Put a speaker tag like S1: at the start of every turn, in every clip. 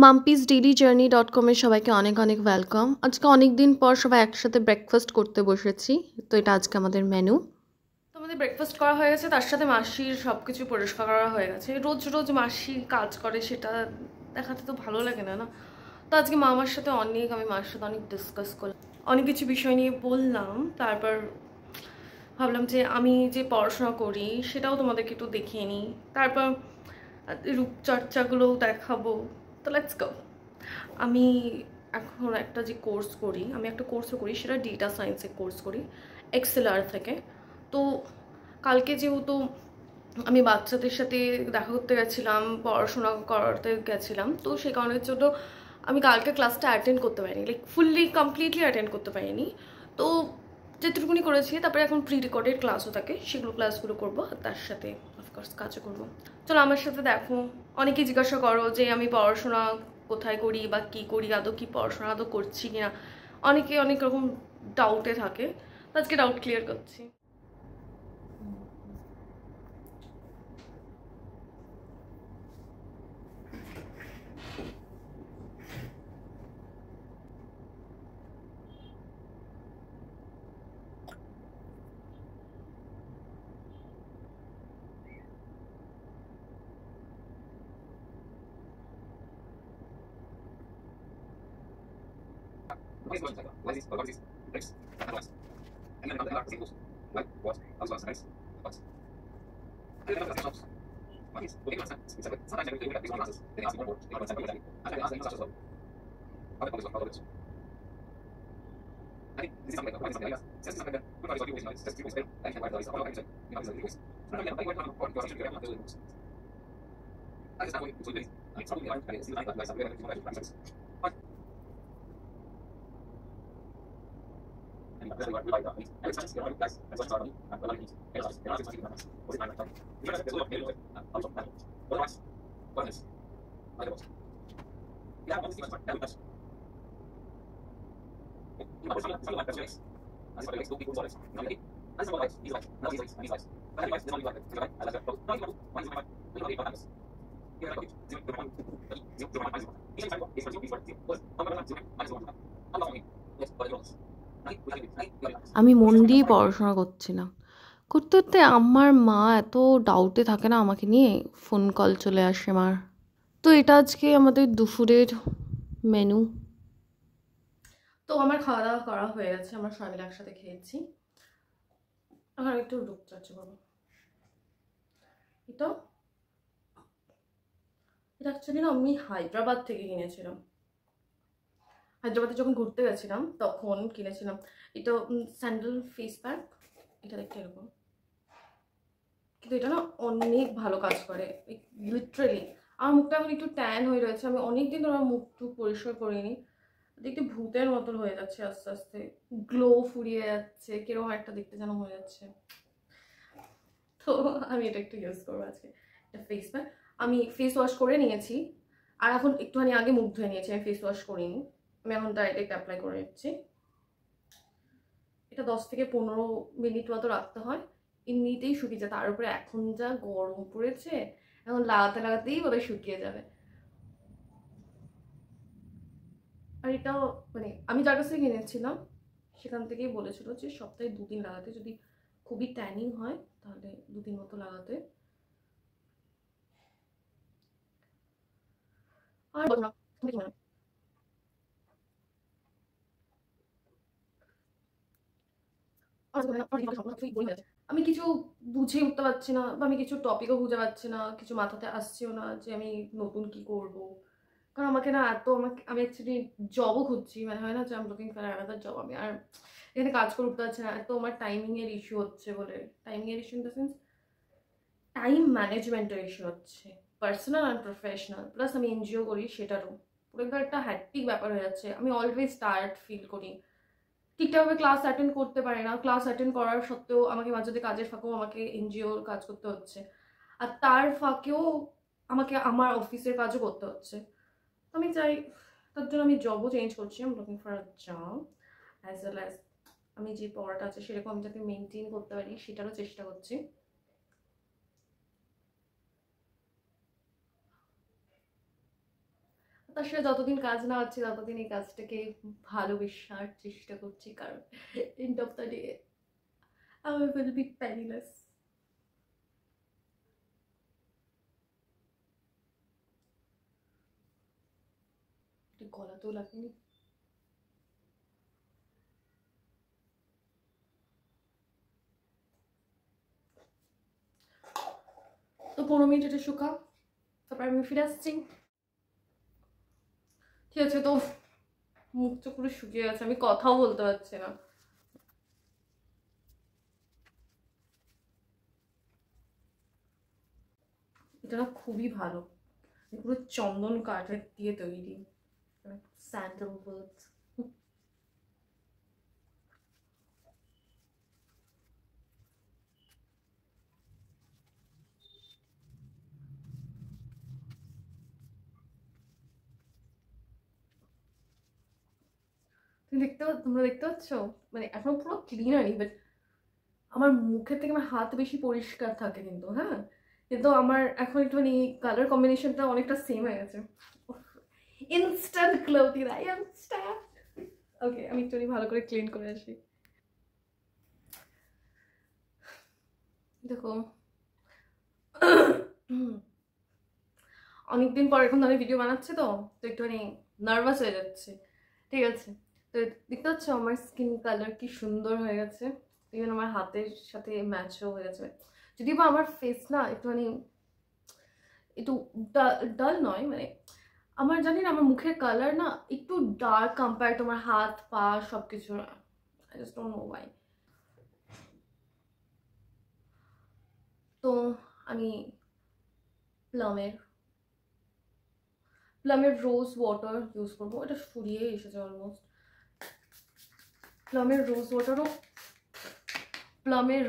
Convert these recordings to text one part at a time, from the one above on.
S1: mumpysdailyjourney.com এর সবাইকে অনেক অনেক ওয়েলকাম। আজকে অনেক দিন পর সবাই একসাথে ব্রেকফাস্ট করতে বসেছি, তো এটা আজকে আমাদের মেনু। তো আমাদের ব্রেকফাস্ট করা হয়ে গেছে, তার সাথে মাসির সব কিছু পরিষ্কার করা হয়ে গেছে। রোজ রোজ মাসি কাজ করে সেটা দেখাতে তো ভালো লাগে না না। তো আজকে মামার সাথে আমি মার সাথে অনেক ডিসকাস করলাম, অনেক কিছু বিষয় নিয়ে বললাম। তারপর ভাবলাম যে আমি যে পড়াশোনা করি সেটাও তোমাদেরকে একটু দেখিয়ে নিই, তারপর রূপচর্চাগুলোও দেখাবো। তো লেটস গো। আমি এখন একটা যে কোর্স করি, আমি একটা কোর্সও করি, সেটা ডেটা সায়েন্সের কোর্স করি এক্সেলআর থেকে। তো কালকে যেহেতু আমি বাচ্চাদের সাথে দেখা করতে গেছিলাম, পড়াশোনা করাতে গেছিলাম, তো সেই কারণের জন্য আমি কালকে ক্লাসটা অ্যাটেন্ড করতে পারিনি, লাইক ফুললি কমপ্লিটলি অ্যাটেন্ড করতে পারিনি। তো যেটুকুনি করেছি, তারপরে এখন প্রি রেকর্ডেড ক্লাসও থাকে, সেগুলো ক্লাসগুলো করবো, আর তার সাথে অফকোর্স কাজও করবো। চলো আমার সাথে দেখো। অনেকেই জিজ্ঞাসা করো যে আমি পড়াশোনা কোথায় করি বা কী করি, আদৌ কি পড়াশোনা আদৌ করছি কিনা। অনেকে অনেক রকম ডাউটে থাকে, আজকে ডাউট ক্লিয়ার করছি। আমি মন দিয়ে পড়াশোনা করছি না, করতে করতে আমার মা এত ডাউটে থাকে না আমাকে নিয়ে, ফোন কল চলে আসে মার। তো এটা আজকে আমাদের দুপুরের মেনু। তো আমার খাওয়া দাওয়া করা হয়ে গেছে, আমরা সবাই মিলে একসাথে খেয়েছি। এখন একটু রূপচর্চা করবো। এটা অ্যাকচুয়ালি না আমি হায়দ্রাবাদ থেকে কিনেছিলাম। হায়দ্রাবাদে যখন ঘুরতে গেছিলাম তখন কিনেছিলাম। এটা স্যান্ডেল ফেস প্যাক, এটা দেখতে এরকম, কিন্তু এটা না অনেক ভালো কাজ করে লিটারেলি। আমার মুখটা এখন একটু ট্যান হয়ে রয়েছে, আমি অনেকদিন ধরে মুখ টুক পরিষ্কার করিনি, দেখতে ভূতের মতন হয়ে যাচ্ছে আস্তে আস্তে, গ্লো ফুরিয়ে যাচ্ছে, কিরকম একটা দেখতে যেন হয়ে যাচ্ছে। তো আমি এটা একটু ইউজ করবো আজকে, এটা ফেস প্যাক। আমি ফেস ওয়াশ করে নিয়েছি, আর এখন একটুখানি আগে মুখ ধুয়ে নিয়েছি, আমি ফেস ওয়াশ করিনি, আমি এখন ডাইরেক্ট অ্যাপ্লাই করে নিচ্ছি। এটা 10 থেকে 15 মিনিট মতো রাখতে হয়, এমনিতেই শুকিয়ে যায়। তার উপরে এখন যা গরম পড়েছে, এখন লাগাতে লাগাতেই বোধহয় শুকিয়ে যাবে। আর এটাও মানে আমি যার কাছ থেকে কিনেছিলাম সেখান থেকেই বলেছিল যে সপ্তাহে 2 দিন লাগাতে, যদি খুবই ট্যানিং হয় তাহলে 2 দিন মতো লাগাতে। আর বলো না, তুমি কি মনে হয়? আমি কিছু বুঝে উঠতে পারছি না, বা আমি কিছু টপিকও খুঁজে পাচ্ছি না, কিছু মাথাতে আসছেও না যে আমি নতুন কি করব। কারণ আমাকে না এত আমি অ্যাকচুয়ালি জবও খুঁজছি, মানে হয় না যে আমি লুকিং ফর আনাদার জব, আমি আর এখানে কাজ করে উঠতে পারছি না, এত আমার টাইমিং এর ইস্যু হচ্ছে। বলে টাইমিং এর issue in the sense time ম্যানেজমেন্টের ইস্যু হচ্ছে, পার্সোনাল আর প্রফেশনাল, প্লাস আমি এনজিও করি সেটারও পুরো একটা হ্যাট্রিক ব্যাপার হয়ে যাচ্ছে। আমি অলওয়েজ টায়ার্ড ফিল করি, ঠিকঠাকভাবে ক্লাস অ্যাটেন্ড করতে পারি না, ক্লাস অ্যাটেন্ড করার সত্ত্বেও আমাকে মাঝে মাঝে কাজের ফাঁকেও আমাকে এনজিওর কাজ করতে হচ্ছে, আর তার ফাঁকেও আমাকে আমার অফিসের কাজও করতে হচ্ছে। তো আমি চাই, তার জন্য আমি জবও চেঞ্জ করছি, আমি looking for a job as well as আমি যে পড়াটা আছে সেরকম আমি যাতে মেনটেন করতে পারি সেটারও চেষ্টা করছি। তার সাথে যতদিন কাজ না হচ্ছে ততদিন এই কাজটাকে ভালোবেসার চেষ্টা করছি, কারণ end of the day I will be penniless. গলাতেও লাগেনি। তো 15 মিনিট এটা শুকা, তারপর আমি ফিরে আসছি। ঠিক আছে, তো মুখটা পুরো শুকিয়ে গেছে, আমি কথাও বলতে পারছি না। এটা না খুবই ভালো, পুরো চন্দন কাঠের দিয়ে তৈরি, স্যান্ডেলউড। তোমরা দেখতে পাচ্ছ, মানে এখন পুরো ক্লিন হয়নি, বাট আমার মুখের থেকে আমার হাত বেশি পরিষ্কার থাকে কিন্তু, হ্যাঁ, কিন্তু আমার এখন একটুখানি কালার কম্বিনেশনটা অনেকটা সেম হয়ে গেছে। ইনস্ট্যান্ট গ্লো দিরা, ইনস্ট্যান্ট। ওকে, আমি একটুখানি ভালো করে ক্লিন করে আসি। দেখো, অনেকদিন পর এখন আমি ভিডিও বানাচ্ছি, তো একটুখানি নার্ভাস হয়ে যাচ্ছে। ঠিক আছে, তো দেখতে পাচ্ছ আমার স্কিন কালার কি সুন্দর হয়ে গেছে, ইভেন আমার হাতের সাথে ম্যাচও হয়ে গেছে। যদিও বা আমার ফেস না একটুখানি একটু ডাল নয়, মানে আমার জানি না, আমার মুখের কালার না একটু ডার্ক কম্পেয়ার টু আমার হাত পা সবকিছু। I just don't know Y. তো আমি প্লামের রোজ ওয়াটার ইউজ করবো, এটা ফুরিয়ে এসেছে অলমোস্ট। প্লামের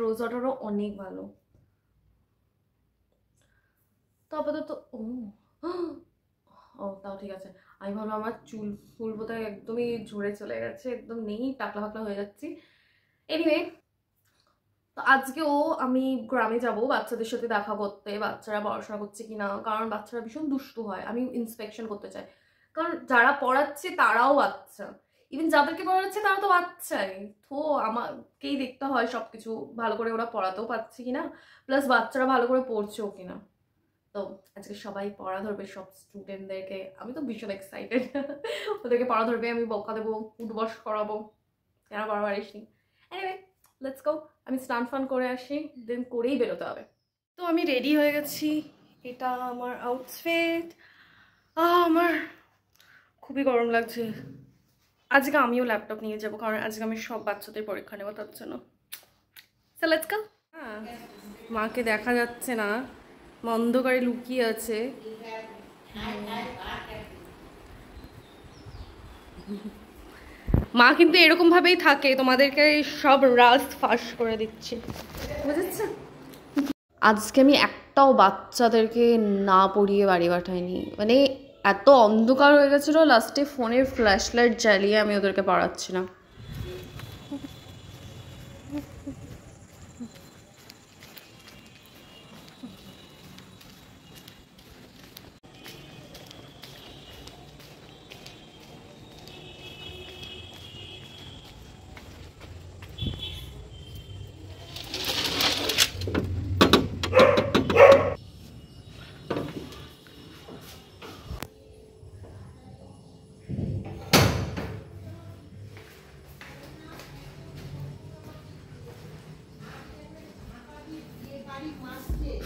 S1: রোজ ওয়াটারও অনেক ভালো। তো আপাতত ও তাও ঠিক আছে। আমি ভাবলাম আমার ফুল বোধহয় একদমই ঝরে চলে গেছে, একদম নেই, টাকলা ফাকলা হয়ে যাচ্ছি। এনিওয়ে, তো আজকেও আমি গ্রামে যাব বাচ্চাদের সাথে দেখা করতে, বাচ্চারা পড়াশোনা করছে কিনা, কারণ বাচ্চারা ভীষণ দুষ্টু হয়, আমি ইন্সপেকশন করতে চাই। কারণ যারা পড়াচ্ছে তারাও বাচ্চা, ইভেন যাদেরকে পড়াচ্ছে তারা তো বাচ্চাই, তো আমাকেই দেখতে হয় সবকিছু ভালো করে ওরা পড়াতেও পারছে কিনা, প্লাস বাচ্চারা ভালো করে পড়ছেও কিনা। তো আজকে সবাই পড়া ধরবে, সব স্টুডেন্টদেরকে, আমি তো ভীষণ এক্সাইটেড। ওদেরকে পড়া ধরবে, আমি বকা দেবো, উঠবস করাবো, কেন বারবার আসি। Anyway, let's go. আমি স্নান ফান করে আসি, দেন করেই বেরোতে হবে। তো আমি রেডি হয়ে গেছি, এটা আমার আউটফিট। আমার খুবই গরম লাগছে। আজকে আমিও ল্যাপটপ নিয়ে যাব, কারণ আজকে আমি সব বাচ্চাদের পরীক্ষা নেবো, তার জন্য। So let's go. হ্যাঁ, মাকে দেখা যাচ্ছে না, অন্ধকারে লুকিয়ে আছে। মা কিন্তু এরকম ভাবেই থাকে, তোমাদেরকে সব রাজ ফাঁস করে দিচ্ছে, বুঝেছ? আজকে আমি একটাও বাচ্চাদেরকে না পড়িয়ে বাড়ি পাঠাইনি, মানে এত অন্ধকার হয়ে গেছিলো, লাস্টে ফোনের ফ্ল্যাশ লাইট জ্বালিয়ে আমি ওদেরকে পড়াচ্ছিলাম।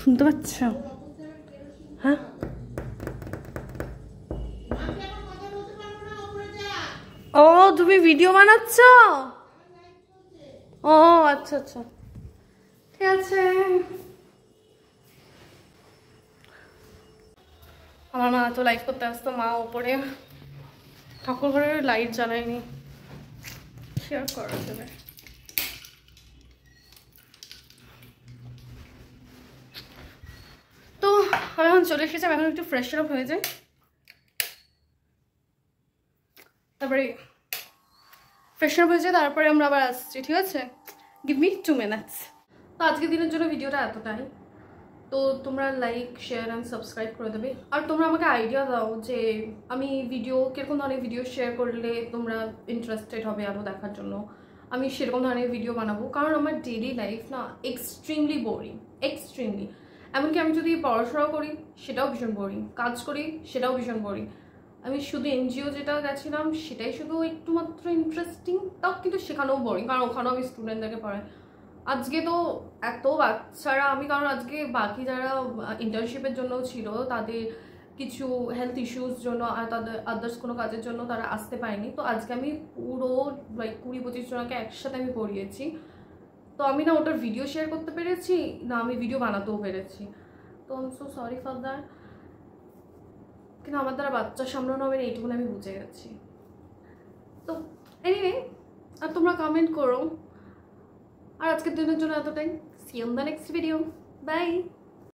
S1: শুনতে পাচ্ছ? হ্যাঁ, ও তুমি ভিডিও বানাচ্ছ? ও আচ্ছা আচ্ছা, ঠিক আছে। আমার মা তো লাইভ করতে আসতো, মা ওপরে ঠাকুর ঘরের লাইট জ্বালায়নি, শেয়ার করা যাবে। তো আমি এখন চলে এসেছি, আমি এখন একটু ফ্রেশ আপ হয়ে যাই, তারপরে ফ্রেশ আপ হয়ে যায়, তারপরে আমরা আবার আসছি, ঠিক আছে? Give me 2 minutes. তো আজকের দিনের জন্য ভিডিওটা এতটাই। তো তোমরা লাইক শেয়ার অ্যান্ড সাবস্ক্রাইব করে দেবে। আর তোমরা আমাকে আইডিয়া দাও যে আমি ভিডিও কীরকম ধরনের ভিডিও শেয়ার করলে তোমরা ইন্টারেস্টেড হবে আরও দেখার জন্য। আমি সেরকম ধরনের ভিডিও বানাবো, কারণ আমার ডেইলি লাইফ না এক্সট্রিমলি বোরিং, এক্সট্রিমলি। এমনকি আমি যদি পড়াশোনাও করি সেটাও ভীষণ বোরিং, কাজ করি সেটাও ভীষণ বোরিং। আমি শুধু এনজিও যেটা গেছিলাম সেটাই শুধু একটু মাত্র ইন্টারেস্টিং, তাও কিন্তু সেখানেও বোরিং, কারণ ওখানেও আমি স্টুডেন্টদেরকে পড়াই। আজকে তো এত বাচ্চারা, আমি কারণ আজকে বাকি যারা ইন্টার্নশিপের জন্য ছিল তাদের কিছু হেলথ ইস্যুস জন্য আর তাদের আদার্স কোনো কাজের জন্য তারা আসতে পারেনি, তো আজকে আমি পুরো 20-25 জনকে একসাথে আমি পড়িয়েছি। তো আমি না ওটার ভিডিও শেয়ার করতে পেরেছি, না আমি ভিডিও বানাতেও পেরেছি। তো I am so sorry for that. কিন্তু আমার দ্বারা বাচ্চা সামলানো হবে না এইটুকুন আমি বুঝে গেছি। তো এনিওয়ে, আর তোমরা কমেন্ট করো। আর আজকের দিনের জন্য এতটাই। See you in the next video. By.